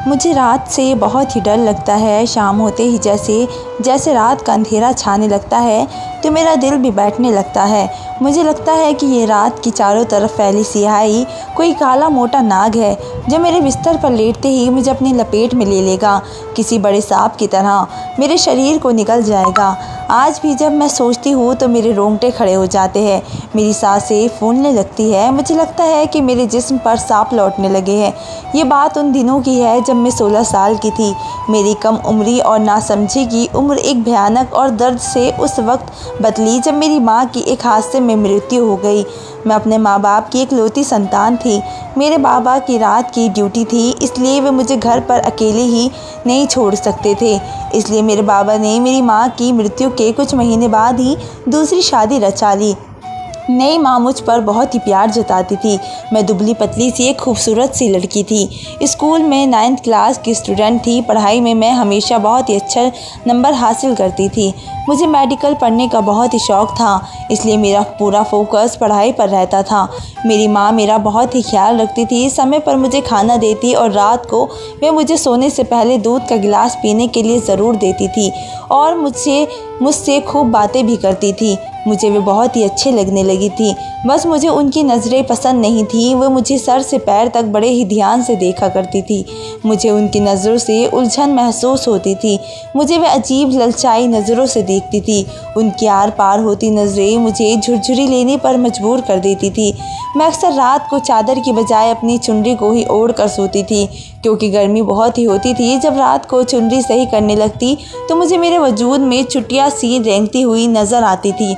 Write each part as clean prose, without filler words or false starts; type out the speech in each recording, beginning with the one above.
मुझे रात से बहुत ही डर लगता है। शाम होते ही जैसे रात का अंधेरा छाने लगता है तो मेरा दिल भी बैठने लगता है। मुझे लगता है कि ये रात की चारों तरफ फैली सियाही कोई काला मोटा नाग है जो मेरे बिस्तर पर लेटते ही मुझे अपनी लपेट में ले लेगा, किसी बड़े सांप की तरह मेरे शरीर को निगल जाएगा। आज भी जब मैं सोचती हूँ तो मेरे रोंगटे खड़े हो जाते हैं, मेरी सांसें फूलने लगती है। मुझे लगता है कि मेरे जिस्म पर सांप लौटने लगे हैं। ये बात उन दिनों की है जब मैं 16 साल की थी। मेरी कम उम्री और नासमझी की उम्र एक भयानक और दर्द से उस वक्त बदली जब मेरी माँ की एक हादसे में मृत्यु हो गई। मैं अपने माँ बाप की इकलौती संतान थी। मेरे बाबा की रात की ड्यूटी थी, इसलिए वे मुझे घर पर अकेले ही नहीं छोड़ सकते थे। इसलिए मेरे बाबा ने मेरी माँ की मृत्यु के कुछ महीने बाद ही दूसरी शादी रचा ली। नई माँ मुझ पर बहुत ही प्यार जताती थी। मैं दुबली पतली सी एक खूबसूरत सी लड़की थी। स्कूल में 9th क्लास की स्टूडेंट थी। पढ़ाई में मैं हमेशा बहुत ही अच्छा नंबर हासिल करती थी। मुझे मेडिकल पढ़ने का बहुत ही शौक़ था, इसलिए मेरा पूरा फोकस पढ़ाई पर रहता था। मेरी माँ मेरा बहुत ही ख्याल रखती थी, समय पर मुझे खाना देती और रात को वे मुझे सोने से पहले दूध का गिलास पीने के लिए ज़रूर देती थी और मुझसे खूब बातें भी करती थी। मुझे वे बहुत ही अच्छे लगने लगी थी। बस मुझे उनकी नज़रें पसंद नहीं थी। वो मुझे सर से पैर तक बड़े ही ध्यान से देखा करती थी। मुझे उनकी नज़रों से उलझन महसूस होती थी। मुझे वे अजीब ललचाई नज़रों से देखती थी। उनकी आर पार होती नज़रें मुझे झुरझुरी लेने पर मजबूर कर देती थी। मैं अक्सर रात को चादर की बजाय अपनी चुनरी को ही ओढ़ कर सोती थी, क्योंकि गर्मी बहुत ही होती थी। जब रात को चुनरी सही करने लगती तो मुझे मेरे वजूद में चुटिया सी रेंगती हुई नज़र आती थी।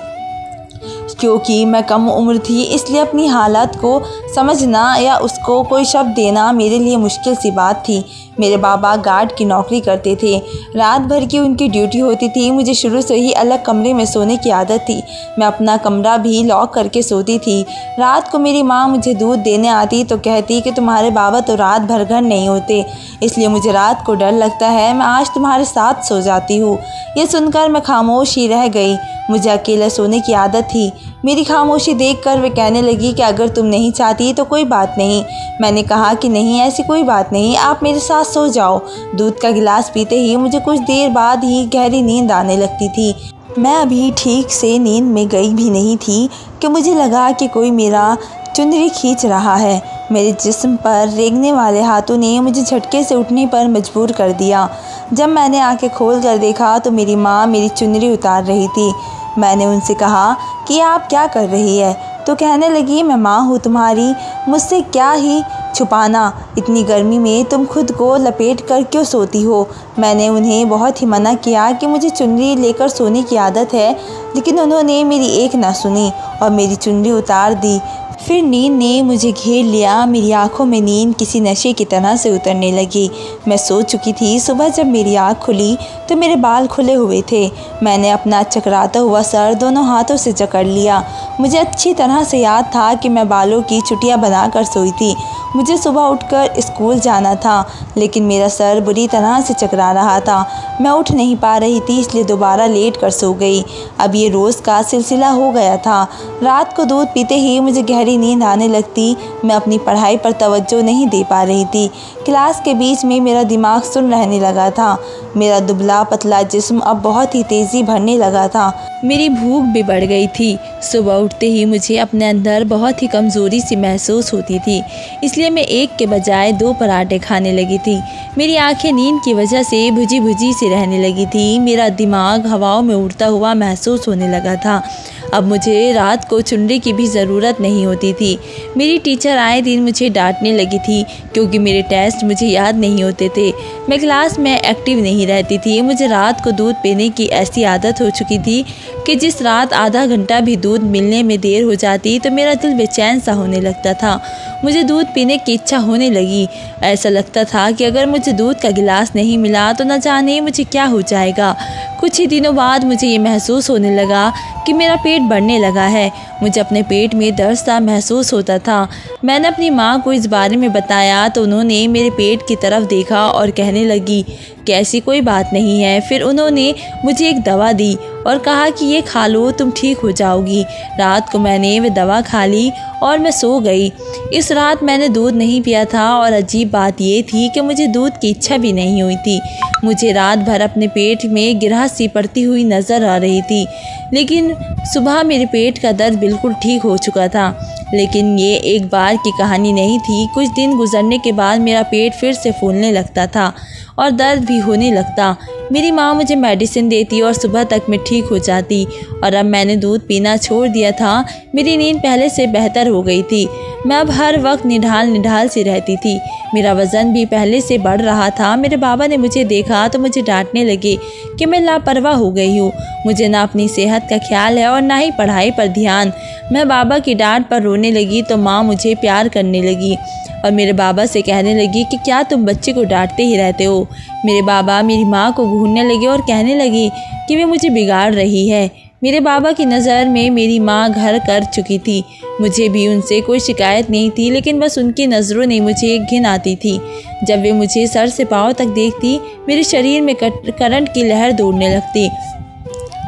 क्योंकि मैं कम उम्र थी, इसलिए अपनी हालत को समझना या उसको कोई शब्द देना मेरे लिए मुश्किल सी बात थी। मेरे बाबा गार्ड की नौकरी करते थे। रात भर की उनकी ड्यूटी होती थी। मुझे शुरू से ही अलग कमरे में सोने की आदत थी। मैं अपना कमरा भी लॉक करके सोती थी। रात को मेरी माँ मुझे दूध देने आती तो कहती कि तुम्हारे बाबा तो रात भर घर नहीं होते, इसलिए मुझे रात को डर लगता है। मैं आज तुम्हारे साथ सो जाती हूँ। ये सुनकर मैं खामोश ही रह गई। मुझे अकेले सोने की आदत थी। मेरी खामोशी देखकर वे कहने लगी कि अगर तुम नहीं चाहती तो कोई बात नहीं। मैंने कहा कि नहीं, ऐसी कोई बात नहीं, आप मेरे साथ सो जाओ। दूध का गिलास पीते ही मुझे कुछ देर बाद ही गहरी नींद आने लगती थी। मैं अभी ठीक से नींद में गई भी नहीं थी कि मुझे लगा कि कोई मेरा चुनरी खींच रहा है। मेरे जिस्म पर रेंगने वाले हाथों ने मुझे झटके से उठने पर मजबूर कर दिया। जब मैंने आंखें खोल कर देखा तो मेरी माँ मेरी चुनरी उतार रही थी। मैंने उनसे कहा कि आप क्या कर रही है? तो कहने लगी, मैं माँ हूँ तुम्हारी, मुझसे क्या ही छुपाना। इतनी गर्मी में तुम खुद को लपेट कर क्यों सोती हो? मैंने उन्हें बहुत ही मना किया कि मुझे चुनरी लेकर सोने की आदत है, लेकिन उन्होंने मेरी एक ना सुनी और मेरी चुनरी उतार दी। फिर नींद ने मुझे घेर लिया। मेरी आंखों में नींद किसी नशे की तरह से उतरने लगी। मैं सो चुकी थी। सुबह जब मेरी आँख खुली तो मेरे बाल खुले हुए थे। मैंने अपना चकराता हुआ सर दोनों हाथों से जकड़ लिया। मुझे अच्छी तरह से याद था कि मैं बालों की चुटिया बनाकर सोई थी। मुझे सुबह उठकर स्कूल जाना था, लेकिन मेरा सर बुरी तरह से चकरा रहा था। मैं उठ नहीं पा रही थी, इसलिए दोबारा लेट कर सो गई। अब ये रोज़ का सिलसिला हो गया था। रात को दूध पीते ही मुझे गहरी नींद आने लगती। मैं अपनी पढ़ाई पर तवज्जो नहीं दे पा रही थी। क्लास के बीच में मेरा दिमाग सुन्न रहने लगा था। मेरा दुबला पतला जिस्म अब बहुत ही तेज़ी भरने लगा था। मेरी भूख भी बढ़ गई थी। सुबह उठते ही मुझे अपने अंदर बहुत ही कमज़ोरी सी महसूस होती थी, इसलिए मैं एक के बजाय 2 पराठे खाने लगी थी। मेरी आंखें नींद की वजह से भुजी भुजी सी रहने लगी थी। मेरा दिमाग हवाओं में उड़ता हुआ महसूस होने लगा था। अब मुझे रात को चुनरी की भी ज़रूरत नहीं होती थी। मेरी टीचर आए दिन मुझे डांटने लगी थी, क्योंकि मेरे टेस्ट मुझे याद नहीं होते थे। मैं क्लास में एक्टिव नहीं रहती थी। मुझे रात को दूध पीने की ऐसी आदत हो चुकी थी कि जिस रात आधा घंटा भी दूध मिलने में देर हो जाती तो मेरा दिल बेचैन सा होने लगता था। मुझे दूध पीने की इच्छा होने लगी। ऐसा लगता था कि अगर मुझे दूध का गिलास नहीं मिला तो न जाने मुझे क्या हो जाएगा। कुछ ही दिनों बाद मुझे ये महसूस होने लगा कि मेरा पेट बढ़ने लगा है। मुझे अपने पेट में दर्द सा महसूस होता था। मैंने अपनी माँ को इस बारे में बताया तो उन्होंने मेरे पेट की तरफ देखा और कहने लगी कि ऐसी कोई बात नहीं है। फिर उन्होंने मुझे एक दवा दी और कहा कि ये खा लो, तुम ठीक हो जाओगी। रात को मैंने वह दवा खा ली और मैं सो गई। इस रात मैंने दूध नहीं पिया था और अजीब बात ये थी कि मुझे दूध की इच्छा भी नहीं हुई थी। मुझे रात भर अपने पेट में गिरह सी पड़ती हुई नज़र आ रही थी, लेकिन सुबह मेरे पेट का दर्द बिल्कुल ठीक हो चुका था। लेकिन ये एक बार की कहानी नहीं थी। कुछ दिन गुजरने के बाद मेरा पेट फिर से फूलने लगता था और दर्द भी होने लगता। मेरी माँ मुझे मेडिसिन देती और सुबह तक मैं ठीक हो जाती। और अब मैंने दूध पीना छोड़ दिया था। मेरी नींद पहले से बेहतर हो गई थी। मैं अब हर वक्त निढाल सी रहती थी। मेरा वज़न भी पहले से बढ़ रहा था। मेरे बाबा ने मुझे देखा तो मुझे डांटने लगे कि मैं लापरवाह हो गई हूँ। मुझे ना अपनी सेहत का ख्याल है और ना ही पढ़ाई पर ध्यान। मैं बाबा की डांट पर रोने लगी तो माँ मुझे प्यार करने लगी और मेरे बाबा से कहने लगी कि क्या तुम बच्चे को डांटते ही रहते हो। मेरे बाबा मेरी माँ को घूरने लगे और कहने लगी कि वे मुझे बिगाड़ रही है। मेरे बाबा की नज़र में मेरी माँ घर कर चुकी थी। मुझे भी उनसे कोई शिकायत नहीं थी, लेकिन बस उनकी नज़रों ने मुझे घिन आती थी। जब वे मुझे सर से पाँव तक देखती, मेरे शरीर में करंट की लहर दौड़ने लगती।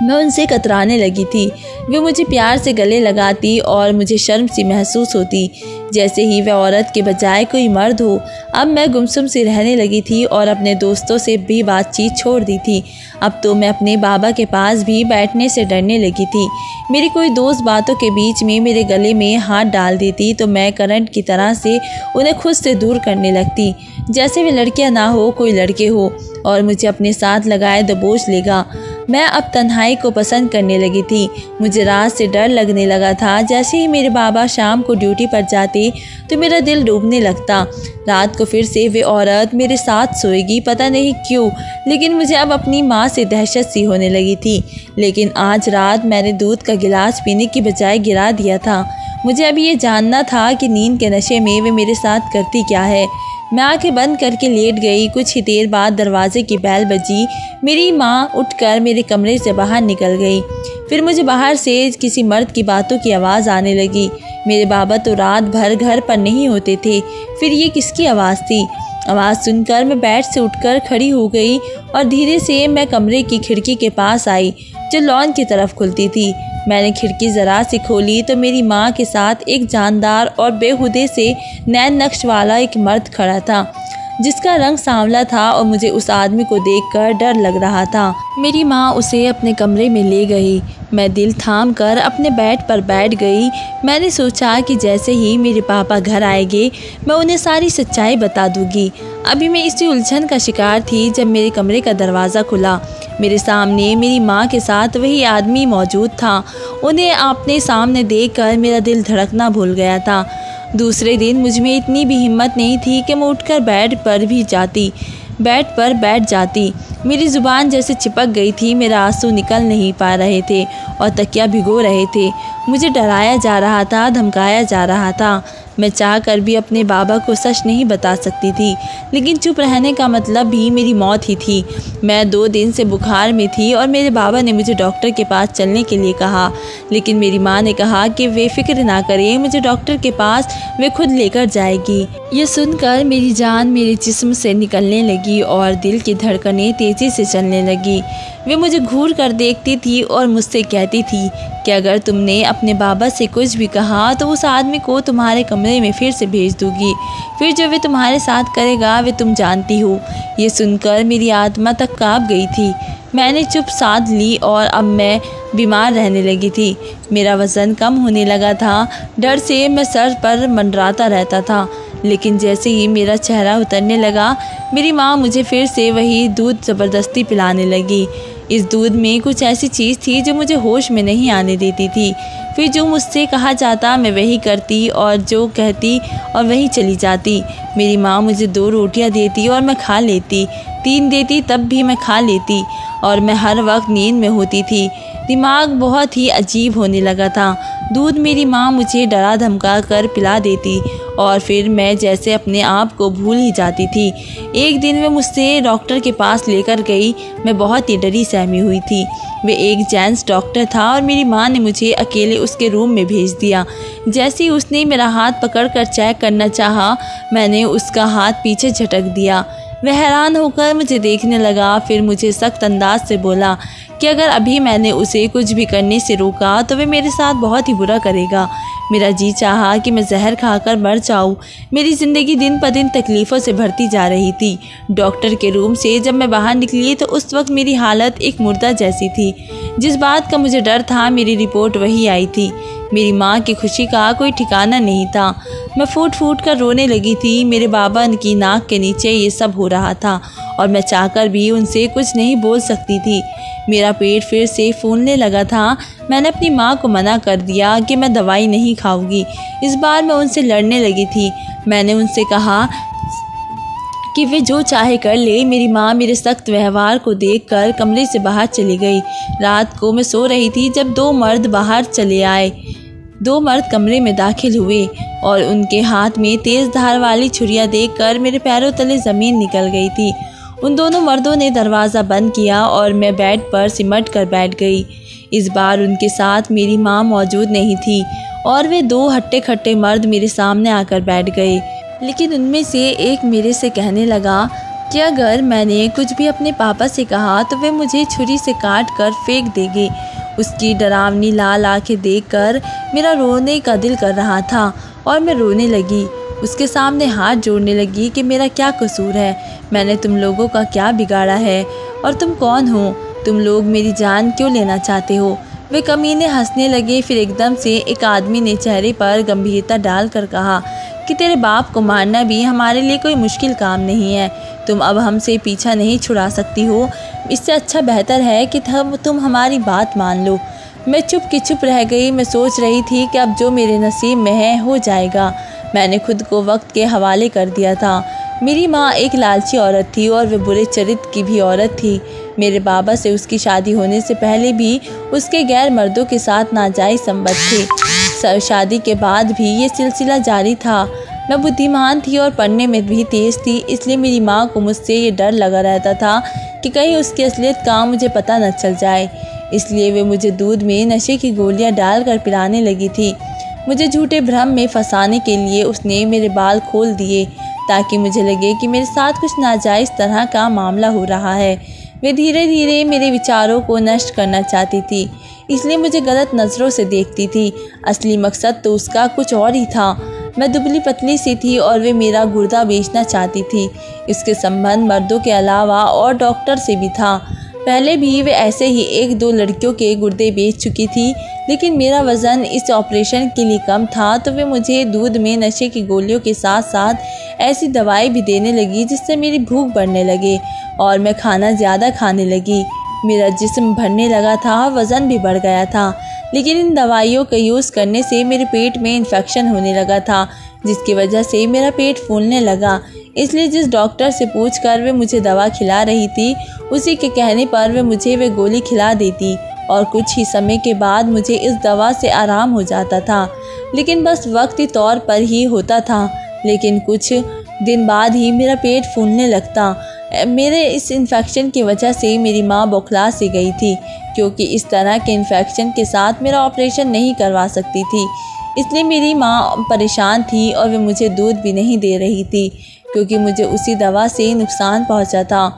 मैं उनसे कतराने लगी थी। वे मुझे प्यार से गले लगाती और मुझे शर्म सी महसूस होती, जैसे ही वह औरत के बजाय कोई मर्द हो। अब मैं गुमसुम सी रहने लगी थी और अपने दोस्तों से भी बातचीत छोड़ दी थी। अब तो मैं अपने बाबा के पास भी बैठने से डरने लगी थी। मेरी कोई दोस्त बातों के बीच में मेरे गले में हाथ डाल देती तो मैं करंट की तरह से उन्हें खुद से दूर करने लगती, जैसे वे लड़कियां ना हो कोई लड़के हो और मुझे अपने साथ लगाए दबोच लेगा। मैं अब तन्हाई को पसंद करने लगी थी। मुझे रात से डर लगने लगा था। जैसे ही मेरे बाबा शाम को ड्यूटी पर जाते तो मेरा दिल डूबने लगता। रात को फिर से वे औरत मेरे साथ सोएगी, पता नहीं क्यों, लेकिन मुझे अब अपनी माँ से दहशत सी होने लगी थी। लेकिन आज रात मैंने दूध का गिलास पीने की बजाय गिरा दिया था। मुझे अभी ये जानना था कि नींद के नशे में वे मेरे साथ करती क्या है। मैं आंखें बंद करके लेट गई। कुछ ही देर बाद दरवाजे की बेल बजी। मेरी माँ उठकर मेरे कमरे से बाहर निकल गई। फिर मुझे बाहर से किसी मर्द की बातों की आवाज़ आने लगी। मेरे बाबा तो रात भर घर पर नहीं होते थे। फिर ये किसकी आवाज़ थी? आवाज़ सुनकर मैं बेड से उठकर खड़ी हो गई और धीरे से मैं कमरे की खिड़की के पास आई जो लॉन की तरफ खुलती थी। मैंने खिड़की ज़रा सी खोली तो मेरी माँ के साथ एक जानदार और बेहुदे से नैन नक्श वाला एक मर्द खड़ा था, जिसका रंग सांवला था और मुझे उस आदमी को देखकर डर लग रहा था। मेरी माँ उसे अपने कमरे में ले गई। मैं दिल थाम कर अपने बेड पर बैठ गई। मैंने सोचा कि जैसे ही मेरे पापा घर आएंगे मैं उन्हें सारी सच्चाई बता दूंगी। अभी मैं इसी उलझन का शिकार थी जब मेरे कमरे का दरवाज़ा खुला। मेरे सामने मेरी माँ के साथ वही आदमी मौजूद था। उन्हें अपने सामने देखकर मेरा दिल धड़कना भूल गया था। दूसरे दिन मुझ में इतनी भी हिम्मत नहीं थी कि मैं उठकर बेड पर बैठ जाती। मेरी ज़ुबान जैसे चिपक गई थी। मेरे आंसू निकल नहीं पा रहे थे और तकिया भिगो रहे थे। मुझे डराया जा रहा था, धमकाया जा रहा था। मैं चाहकर भी अपने बाबा को सच नहीं बता सकती थी, लेकिन चुप रहने का मतलब भी मेरी मौत ही थी। मैं 2 दिन से बुखार में थी और मेरे बाबा ने मुझे डॉक्टर के पास चलने के लिए कहा, लेकिन मेरी माँ ने कहा कि वे फिक्र ना करें, मुझे डॉक्टर के पास वे खुद लेकर जाएगी। ये सुनकर मेरी जान मेरे जिस्म से निकलने लगी और दिल की धड़कनें तेज़ी से चलने लगी। वे मुझे घूर कर देखती थी और मुझसे कहती थी कि अगर तुमने अपने बाबा से कुछ भी कहा तो उस आदमी को तुम्हारे कमरे में फिर से भेज दूंगी। फिर जो वे तुम्हारे साथ करेगा वे तुम जानती हो। ये सुनकर मेरी आत्मा तक काँप गई थी। मैंने चुप साध ली और अब मैं बीमार रहने लगी थी। मेरा वज़न कम होने लगा था। डर से मैं सर पर मंडराता रहता था, लेकिन जैसे ही मेरा चेहरा उतरने लगा, मेरी माँ मुझे फिर से वही दूध ज़बरदस्ती पिलाने लगी। इस दूध में कुछ ऐसी चीज़ थी जो मुझे होश में नहीं आने देती थी। फिर जो मुझसे कहा जाता मैं वही करती और जो कहती और वही चली जाती। मेरी माँ मुझे 2 रोटियां देती और मैं खा लेती, 3 देती तब भी मैं खा लेती और मैं हर वक्त नींद में होती थी। दिमाग बहुत ही अजीब होने लगा था। दूध मेरी माँ मुझे डरा धमका कर पिला देती और फिर मैं जैसे अपने आप को भूल ही जाती थी। एक दिन वे मुझसे डॉक्टर के पास लेकर गई। मैं बहुत ही डरी सहमी हुई थी। वे एक जेंट्स डॉक्टर था और मेरी माँ ने मुझे अकेले उसके रूम में भेज दिया। जैसे ही उसने मेरा हाथ पकड़कर चेक करना चाहा, मैंने उसका हाथ पीछे झटक दिया। वह हैरान होकर मुझे देखने लगा, फिर मुझे सख्त अंदाज से बोला कि अगर अभी मैंने उसे कुछ भी करने से रोका तो वे मेरे साथ बहुत ही बुरा करेगा। मेरा जी चाहा कि मैं जहर खाकर मर जाऊं। मेरी ज़िंदगी दिन ब दिन तकलीफ़ों से भरती जा रही थी। डॉक्टर के रूम से जब मैं बाहर निकली तो उस वक्त मेरी हालत एक मुर्दा जैसी थी। जिस बात का मुझे डर था, मेरी रिपोर्ट वही आई थी। मेरी माँ की खुशी का कोई ठिकाना नहीं था। मैं फूट फूट कर रोने लगी थी। मेरे बाबा की नाक के नीचे ये सब हो रहा था और मैं चाहकर भी उनसे कुछ नहीं बोल सकती थी। मेरा पेट फिर से फूलने लगा था। मैंने अपनी माँ को मना कर दिया कि मैं दवाई नहीं खाऊंगी। इस बार मैं उनसे लड़ने लगी थी। मैंने उनसे कहा कि वे जो चाहे कर ले। मेरी माँ मेरे सख्त व्यवहार को देखकर कमरे से बाहर चली गई। रात को मैं सो रही थी जब दो मर्द बाहर चले आए। दो मर्द कमरे में दाखिल हुए और उनके हाथ में तेज़ धार वाली छुरियाँ देखकर मेरे पैरों तले ज़मीन निकल गई थी। उन दोनों मर्दों ने दरवाज़ा बंद किया और मैं बेड पर सिमट कर बैठ गई। इस बार उनके साथ मेरी माँ मौजूद नहीं थी और वे दो हट्टे खट्टे मर्द मेरे सामने आकर बैठ गए। लेकिन उनमें से एक मेरे से कहने लगा कि अगर मैंने कुछ भी अपने पापा से कहा तो वे मुझे छुरी से काट कर फेंक देंगे। उसकी डरावनी लाल आंखें देखकर मेरा रोने का दिल कर रहा था और मैं रोने लगी। उसके सामने हाथ जोड़ने लगी कि मेरा क्या कसूर है, मैंने तुम लोगों का क्या बिगाड़ा है और तुम कौन हो, तुम लोग मेरी जान क्यों लेना चाहते हो। वे कमीने हंसने लगे। फिर एकदम से एक आदमी ने चेहरे पर गंभीरता डालकर कहा कि तेरे बाप को मारना भी हमारे लिए कोई मुश्किल काम नहीं है। तुम अब हमसे पीछा नहीं छुड़ा सकती हो। इससे अच्छा बेहतर है कि तुम हमारी बात मान लो। मैं चुप की चुप रह गई। मैं सोच रही थी कि अब जो मेरे नसीब में है हो जाएगा। मैंने खुद को वक्त के हवाले कर दिया था। मेरी माँ एक लालची औरत थी और वह बुरे चरित्र की भी औरत थी। मेरे बाबा से उसकी शादी होने से पहले भी उसके गैर मर्दों के साथ नाजायज़ संबंध थे। शादी के बाद भी ये सिलसिला जारी था। मैं बुद्धिमान थी और पढ़ने में भी तेज़ थी, इसलिए मेरी माँ को मुझसे ये डर लगा रहता था कि कहीं उसकी असलियत का मुझे पता न चल जाए। इसलिए वे मुझे दूध में नशे की गोलियां डालकर पिलाने लगी थी। मुझे झूठे भ्रम में फंसाने के लिए उसने मेरे बाल खोल दिए ताकि मुझे लगे कि मेरे साथ कुछ नाजायज़ तरह का मामला हो रहा है। वे धीरे धीरे मेरे विचारों को नष्ट करना चाहती थी, इसलिए मुझे गलत नज़रों से देखती थी। असली मकसद तो उसका कुछ और ही था। मैं दुबली पतली सी थी और वे मेरा गुर्दा बेचना चाहती थी। इसके संबंध मर्दों के अलावा और डॉक्टर से भी था। पहले भी वे ऐसे ही एक दो लड़कियों के गुर्दे बेच चुकी थी, लेकिन मेरा वज़न इस ऑपरेशन के लिए कम था तो वे मुझे दूध में नशे की गोलियों के साथ साथ ऐसी दवाई भी देने लगी जिससे मेरी भूख बढ़ने लगे और मैं खाना ज़्यादा खाने लगी। मेरा जिस्म भरने लगा था और वज़न भी बढ़ गया था। लेकिन इन दवाइयों का यूज़ करने से मेरे पेट में इन्फेक्शन होने लगा था, जिसकी वजह से मेरा पेट फूलने लगा। इसलिए जिस डॉक्टर से पूछकर वे मुझे दवा खिला रही थी, उसी के कहने पर वे गोली खिला देती और कुछ ही समय के बाद मुझे इस दवा से आराम हो जाता था, लेकिन बस वक्ती तौर पर ही होता था। लेकिन कुछ दिन बाद ही मेरा पेट फूलने लगता। मेरे इस इन्फेक्शन की वजह से मेरी माँ बौखला सी गई थी, क्योंकि इस तरह के इन्फेक्शन के साथ मेरा ऑपरेशन नहीं करवा सकती थी। इसलिए मेरी माँ परेशान थी और वे मुझे दूध भी नहीं दे रही थी, क्योंकि मुझे उसी दवा से नुकसान पहुँचा था।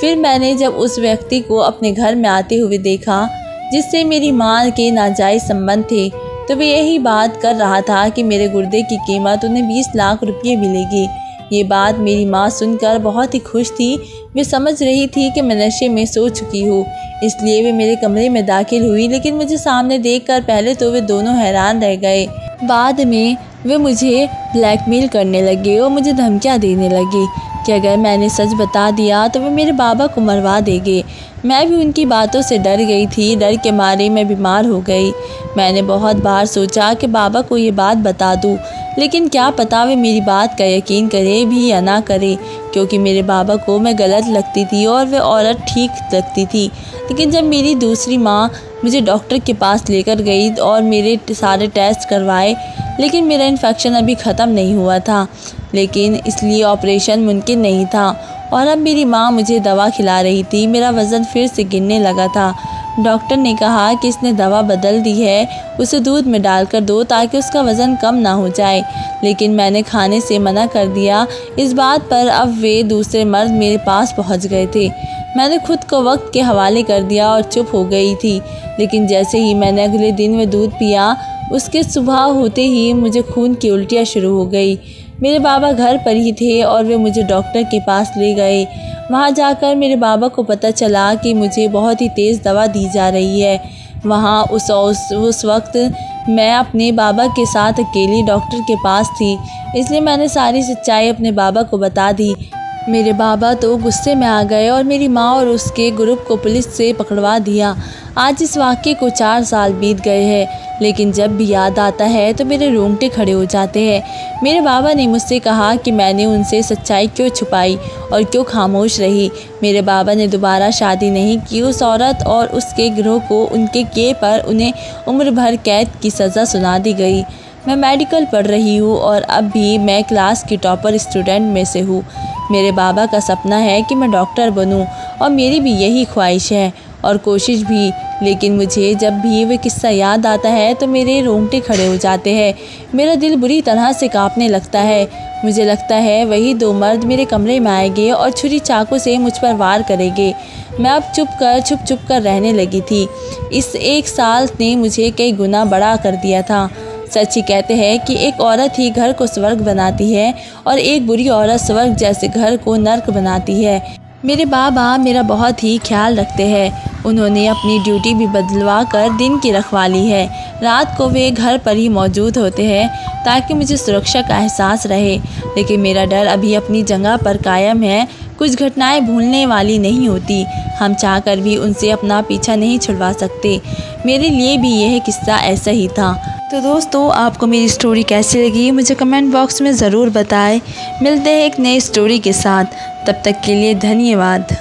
फिर मैंने जब उस व्यक्ति को अपने घर में आते हुए देखा जिससे मेरी माँ के नाजायज़ संबंध थे, तो वे यही बात कर रहा था कि मेरे गुर्दे की कीमत उन्हें 20 लाख रुपये मिलेगी। ये बात मेरी माँ सुनकर बहुत ही खुश थी। वे समझ रही थी कि मैं नशे में सो चुकी हूँ, इसलिए वे मेरे कमरे में दाखिल हुई। लेकिन मुझे सामने देखकर पहले तो वे दोनों हैरान रह गए। बाद में वे मुझे ब्लैकमेल करने लगे और मुझे धमकियाँ देने लगे कि अगर मैंने सच बता दिया तो वे मेरे बाबा को मरवा देंगे। मैं भी उनकी बातों से डर गई थी। डर के मारे मैं बीमार हो गई। मैंने बहुत बार सोचा कि बाबा को ये बात बता दूं, लेकिन क्या पता वे मेरी बात का यकीन करे भी या ना करे, क्योंकि मेरे बाबा को मैं गलत लगती थी और वे औरत ठीक लगती थी। लेकिन जब मेरी दूसरी माँ मुझे डॉक्टर के पास लेकर गई और मेरे सारे टेस्ट करवाए, लेकिन मेरा इन्फेक्शन अभी ख़त्म नहीं हुआ था, लेकिन इसलिए ऑपरेशन मुमकिन नहीं था। और अब मेरी माँ मुझे दवा खिला रही थी। मेरा वज़न फिर से गिरने लगा था। डॉक्टर ने कहा कि इसने दवा बदल दी है, उसे दूध में डालकर दो ताकि उसका वज़न कम ना हो जाए। लेकिन मैंने खाने से मना कर दिया। इस बात पर अब वे दूसरे मर्द मेरे पास पहुंच गए थे। मैंने खुद को वक्त के हवाले कर दिया और चुप हो गई थी। लेकिन जैसे ही मैंने अगले दिन में दूध पिया, उसके सुबह होते ही मुझे खून की उल्टियाँ शुरू हो गई। मेरे बाबा घर पर ही थे और वे मुझे डॉक्टर के पास ले गए। वहाँ जाकर मेरे बाबा को पता चला कि मुझे बहुत ही तेज़ दवा दी जा रही है। वहाँ उस वक्त मैं अपने बाबा के साथ अकेली डॉक्टर के पास थी, इसलिए मैंने सारी सच्चाई अपने बाबा को बता दी। मेरे बाबा तो गुस्से में आ गए और मेरी माँ और उसके ग्रुप को पुलिस से पकड़वा दिया। आज इस वाक़ये को 4 साल बीत गए हैं, लेकिन जब भी याद आता है तो मेरे रोंगटे खड़े हो जाते हैं। मेरे बाबा ने मुझसे कहा कि मैंने उनसे सच्चाई क्यों छुपाई और क्यों खामोश रही। मेरे बाबा ने दोबारा शादी नहीं की। उस औरत और उसके गिरोह को उनके किए पर उन्हें उम्र भर कैद की सज़ा सुना दी गई। मैं मेडिकल पढ़ रही हूँ और अब भी मैं क्लास की टॉपर स्टूडेंट में से हूँ। मेरे बाबा का सपना है कि मैं डॉक्टर बनूँ और मेरी भी यही ख्वाहिश है और कोशिश भी। लेकिन मुझे जब भी वह किस्सा याद आता है तो मेरे रोंगटे खड़े हो जाते हैं। मेरा दिल बुरी तरह से कांपने लगता है। मुझे लगता है वही 2 मर्द मेरे कमरे में आएंगे और छुरी चाकू से मुझ पर वार करेंगे। मैं अब छुप कर रहने लगी थी। इस 1 साल ने मुझे कई गुना बड़ा कर दिया था। सच ही कहते हैं कि एक औरत ही घर को स्वर्ग बनाती है और एक बुरी औरत स्वर्ग जैसे घर को नर्क बनाती है। मेरे बाबा मेरा बहुत ही ख्याल रखते हैं। उन्होंने अपनी ड्यूटी भी बदलवा कर दिन की रखवाली है। रात को वे घर पर ही मौजूद होते हैं ताकि मुझे सुरक्षा का एहसास रहे। लेकिन मेरा डर अभी अपनी जगह पर कायम है। कुछ घटनाएं भूलने वाली नहीं होती। हम चाहकर भी उनसे अपना पीछा नहीं छुड़वा सकते। मेरे लिए भी यह किस्सा ऐसा ही था। तो दोस्तों, आपको मेरी स्टोरी कैसी लगी मुझे कमेंट बॉक्स में ज़रूर बताएं। मिलते हैं एक नई स्टोरी के साथ। तब तक के लिए धन्यवाद।